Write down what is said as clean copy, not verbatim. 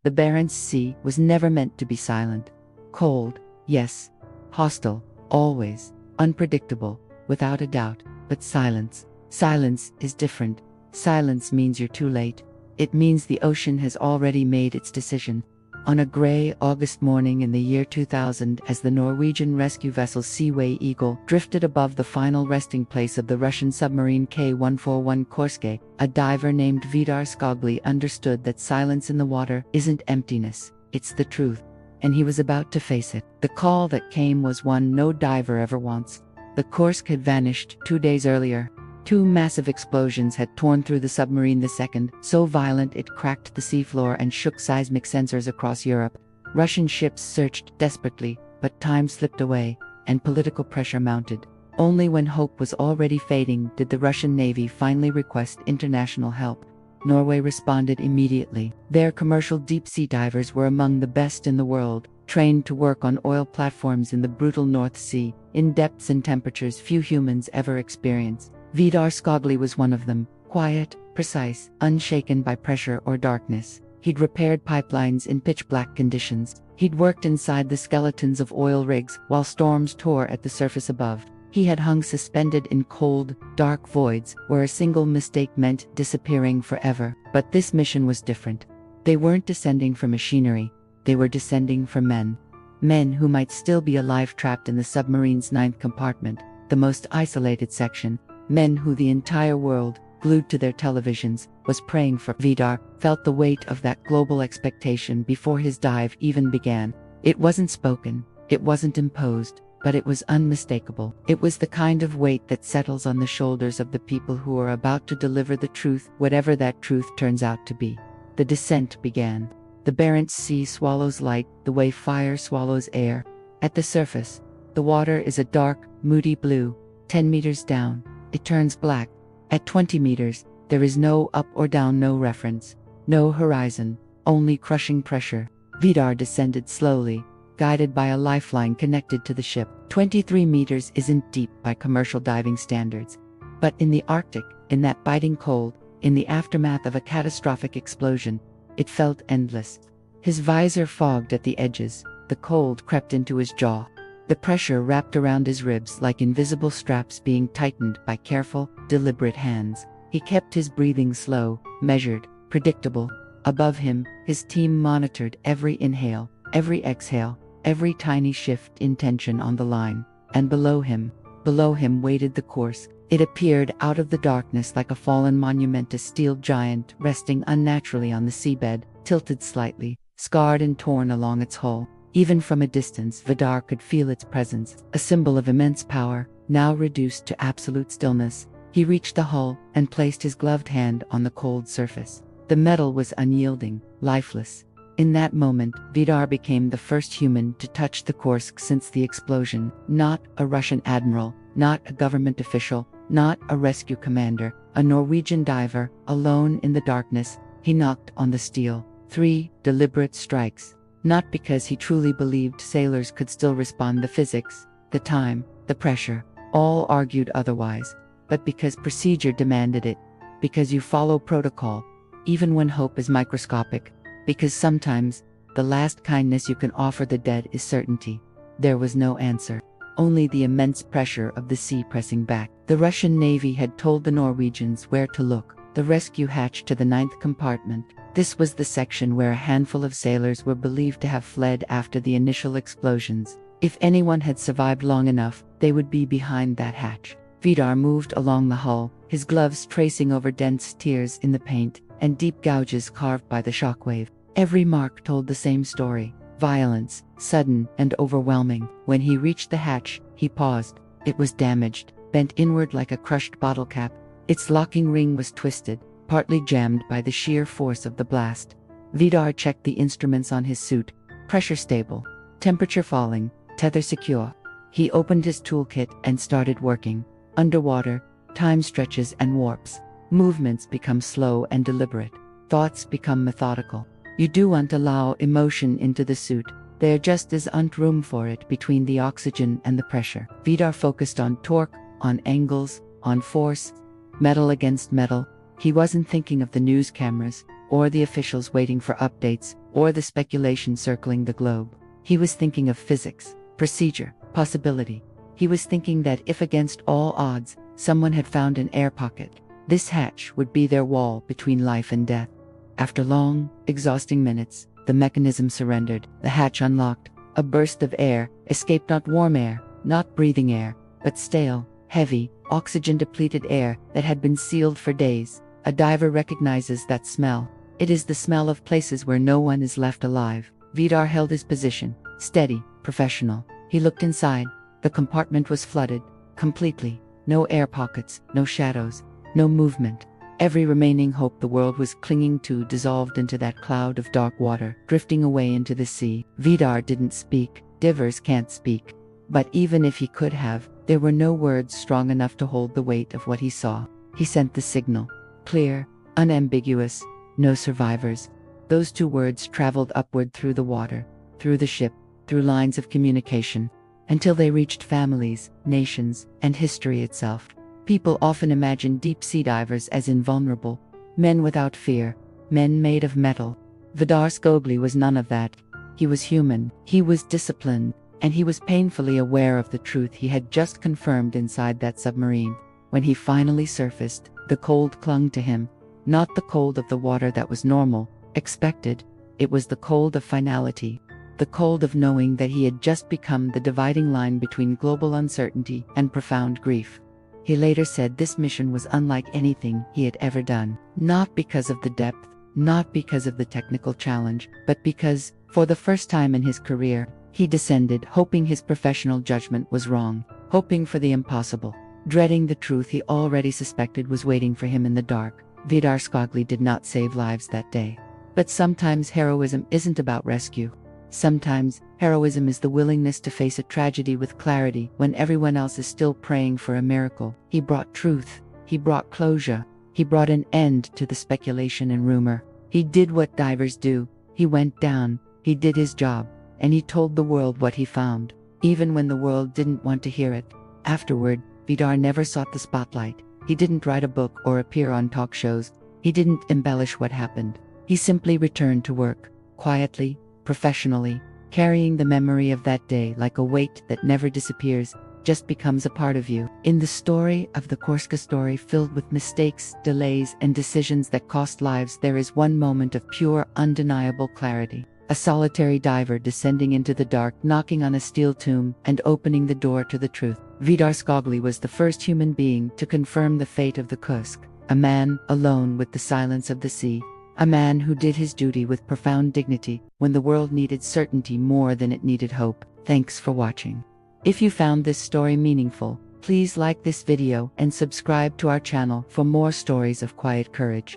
The Barents Sea was never meant to be silent. Cold, yes. Hostile, always. Unpredictable, without a doubt. But silence. Silence is different. Silence means you're too late. It means the ocean has already made its decision. On a gray August morning in the year 2000, as the Norwegian rescue vessel Seaway Eagle drifted above the final resting place of the Russian submarine K-141 Kursk, a diver named Vidar Skogli understood that silence in the water isn't emptiness, it's the truth. And he was about to face it. The call that came was one no diver ever wants. The Kursk had vanished 2 days earlier. 2 massive explosions had torn through the submarine the second, so violent it cracked the seafloor and shook seismic sensors across Europe. Russian ships searched desperately, but time slipped away, and political pressure mounted. Only when hope was already fading did the Russian Navy finally request international help. Norway responded immediately. Their commercial deep-sea divers were among the best in the world, trained to work on oil platforms in the brutal North Sea, in depths and temperatures few humans ever experienced. Vidar Skogli was one of them, quiet, precise, unshaken by pressure or darkness. He'd repaired pipelines in pitch-black conditions. He'd worked inside the skeletons of oil rigs while storms tore at the surface above. He had hung suspended in cold, dark voids where a single mistake meant disappearing forever. But this mission was different. They weren't descending for machinery. They were descending for men. Men who might still be alive trapped in the submarine's 9th compartment, the most isolated section. Men who the entire world, glued to their televisions, was praying for. Vidar felt the weight of that global expectation before his dive even began. It wasn't spoken, it wasn't imposed, but it was unmistakable. It was the kind of weight that settles on the shoulders of the people who are about to deliver the truth, whatever that truth turns out to be. The descent began. The Barents Sea swallows light the way fire swallows air. At the surface, the water is a dark, moody blue. 10 meters down, it turns black. At 20 meters, there is no up or down, no reference, no horizon, only crushing pressure. Vidar descended slowly, guided by a lifeline connected to the ship. 23 meters isn't deep by commercial diving standards. But in the Arctic, in that biting cold, in the aftermath of a catastrophic explosion, it felt endless. His visor fogged at the edges, the cold crept into his jaw. The pressure wrapped around his ribs like invisible straps being tightened by careful, deliberate hands. He kept his breathing slow, measured, predictable. Above him, his team monitored every inhale, every exhale, every tiny shift in tension on the line. And below him waited the Kursk. It appeared out of the darkness like a fallen monument, a steel giant resting unnaturally on the seabed, tilted slightly, scarred and torn along its hull. Even from a distance, Vidar could feel its presence, a symbol of immense power, now reduced to absolute stillness. He reached the hull and placed his gloved hand on the cold surface. The metal was unyielding, lifeless. In that moment, Vidar became the first human to touch the Kursk since the explosion. Not a Russian admiral, not a government official, not a rescue commander, a Norwegian diver, alone in the darkness. He knocked on the steel. 3 deliberate strikes. Not because he truly believed sailors could still respond. The physics, the time, the pressure, all argued otherwise, but because procedure demanded it, because you follow protocol, even when hope is microscopic, because sometimes the last kindness you can offer the dead is certainty. There was no answer, only the immense pressure of the sea pressing back. The Russian Navy had told the Norwegians where to look, the rescue hatch to the 9th compartment. This was the section where a handful of sailors were believed to have fled after the initial explosions. If anyone had survived long enough, they would be behind that hatch. Vidar moved along the hull, his gloves tracing over dense tears in the paint, and deep gouges carved by the shockwave. Every mark told the same story. Violence, sudden and overwhelming. When he reached the hatch, he paused. It was damaged, bent inward like a crushed bottle cap. Its locking ring was twisted, partly jammed by the sheer force of the blast. Vidar checked the instruments on his suit. Pressure stable, temperature falling, tether secure. He opened his toolkit and started working. Underwater, time stretches and warps. Movements become slow and deliberate. Thoughts become methodical. You don't allow emotion into the suit. There just isn't room for it between the oxygen and the pressure. Vidar focused on torque, on angles, on force, metal against metal. He wasn't thinking of the news cameras, or the officials waiting for updates, or the speculation circling the globe. He was thinking of physics, procedure, possibility. He was thinking that if against all odds, someone had found an air pocket, this hatch would be their wall between life and death. After long, exhausting minutes, the mechanism surrendered, the hatch unlocked. A burst of air escaped, not warm air, not breathing air, but stale, heavy, oxygen-depleted air that had been sealed for days. A diver recognizes that smell. It is the smell of places where no one is left alive. Vidar held his position, steady, professional. He looked inside. The compartment was flooded, completely. No air pockets, no shadows, no movement. Every remaining hope the world was clinging to dissolved into that cloud of dark water, drifting away into the sea. Vidar didn't speak. Divers can't speak. But even if he could have, there were no words strong enough to hold the weight of what he saw. He sent the signal. Clear, unambiguous, no survivors. Those two words traveled upward through the water, through the ship, through lines of communication, until they reached families, nations, and history itself. People often imagine deep-sea divers as invulnerable, men without fear, men made of metal. Vidar Skogli was none of that. He was human, he was disciplined, and he was painfully aware of the truth he had just confirmed inside that submarine. When he finally surfaced, the cold clung to him. Not the cold of the water that was normal, expected. It was the cold of finality. The cold of knowing that he had just become the dividing line between global uncertainty and profound grief. He later said this mission was unlike anything he had ever done. Not because of the depth, not because of the technical challenge, but because, for the first time in his career, he descended hoping his professional judgment was wrong, hoping for the impossible, dreading the truth he already suspected was waiting for him in the dark. Vidar Skogli did not save lives that day. But sometimes heroism isn't about rescue. Sometimes, heroism is the willingness to face a tragedy with clarity when everyone else is still praying for a miracle. He brought truth. He brought closure. He brought an end to the speculation and rumor. He did what divers do. He went down. He did his job. And he told the world what he found, even when the world didn't want to hear it. Afterward, Vidar never sought the spotlight. He didn't write a book or appear on talk shows. He didn't embellish what happened. He simply returned to work, quietly, professionally, carrying the memory of that day like a weight that never disappears, just becomes a part of you. In the story of the Kursk, story filled with mistakes, delays, and decisions that cost lives, there is one moment of pure, undeniable clarity. A solitary diver descending into the dark, knocking on a steel tomb, and opening the door to the truth. Vidar Skogli was the first human being to confirm the fate of the Kursk, a man alone with the silence of the sea. A man who did his duty with profound dignity when the world needed certainty more than it needed hope. Thanks for watching. If you found this story meaningful, please like this video and subscribe to our channel for more stories of quiet courage.